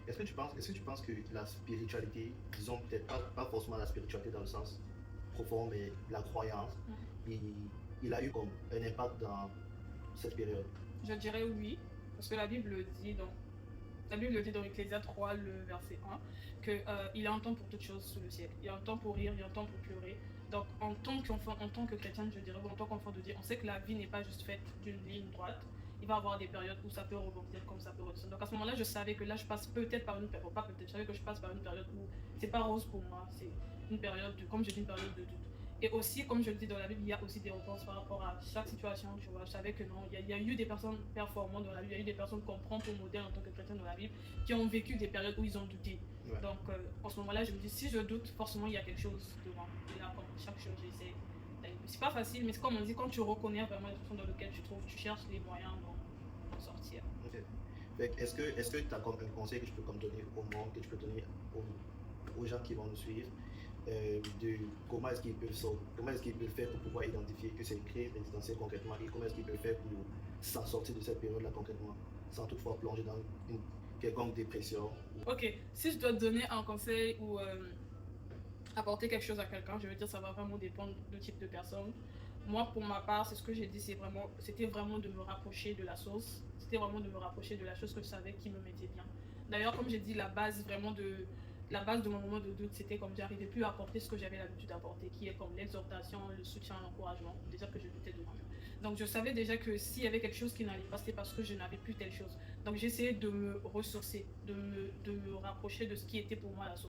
est-ce que tu penses que la spiritualité, disons peut-être pas forcément la spiritualité dans le sens profond, mais la croyance, il, il a eu comme un impact dans cette période? Je dirais oui, parce que la Bible le dit dans Ecclésias 3, le verset 1, qu'il y a un temps pour toutes choses sous le ciel. Il y a un temps pour rire, il y a un temps pour pleurer. Donc, en tant qu'enfant, en tant que chrétienne, je dirais, ou en tant qu'enfant de Dieu, on sait que la vie n'est pas juste faite d'une ligne droite. Il va y avoir des périodes où ça peut rebondir comme ça peut redescendre. Donc, à ce moment-là, je savais que là, je passe peut-être par une période, pas peut-être, je savais que je passe par une période où c'est pas rose pour moi. C'est une période, comme je dis, une période de doute. Et aussi, comme je le dis dans la Bible, il y a aussi des réponses par rapport à chaque situation, tu vois. Je savais que non, il y a eu des personnes performantes dans la Bible, il y a eu des personnes qu'on prend pour modèle en tant que chrétien dans la Bible, qui ont vécu des périodes où ils ont douté. Ouais. Donc, en ce moment-là, je me dis, si je doute, forcément, il y a quelque chose devant. Et là, comme chaque chose, j'essaie d'aller. C'est pas facile, mais c'est comme on dit, quand tu reconnais vraiment la situation dans laquelle tu trouves, tu cherches les moyens d'en sortir. Ok. Est-ce que tu as comme un conseil que je peux comme donner au monde, que tu peux donner aux gens qui vont nous suivre, de comment est-ce qu'ils peuvent comment est-ce qu'ils peuvent faire pour pouvoir identifier que c'est une crise résidentielle concrètement et comment est-ce qu'ils peuvent faire pour s'en sortir de cette période-là concrètement, sans toutefois plonger dans une quelconque dépression. Ok, si je dois te donner un conseil ou apporter quelque chose à quelqu'un, je veux dire, ça va vraiment dépendre du type de personne. Moi, pour ma part, c'est ce que j'ai dit, c'était vraiment de me rapprocher de la source. C'était vraiment de me rapprocher de la chose que je savais qui me mettait bien. D'ailleurs, comme j'ai dit, la base de mon moment de doute, c'était comme j'arrivais plus à apporter ce que j'avais l'habitude d'apporter, qui est comme l'exhortation, le soutien, l'encouragement. Déjà que je doutais de moi-même. Donc, je savais déjà que s'il y avait quelque chose qui n'allait pas, c'était parce que je n'avais plus telle chose. Donc, j'essayais de me ressourcer, de me rapprocher de ce qui était pour moi la source.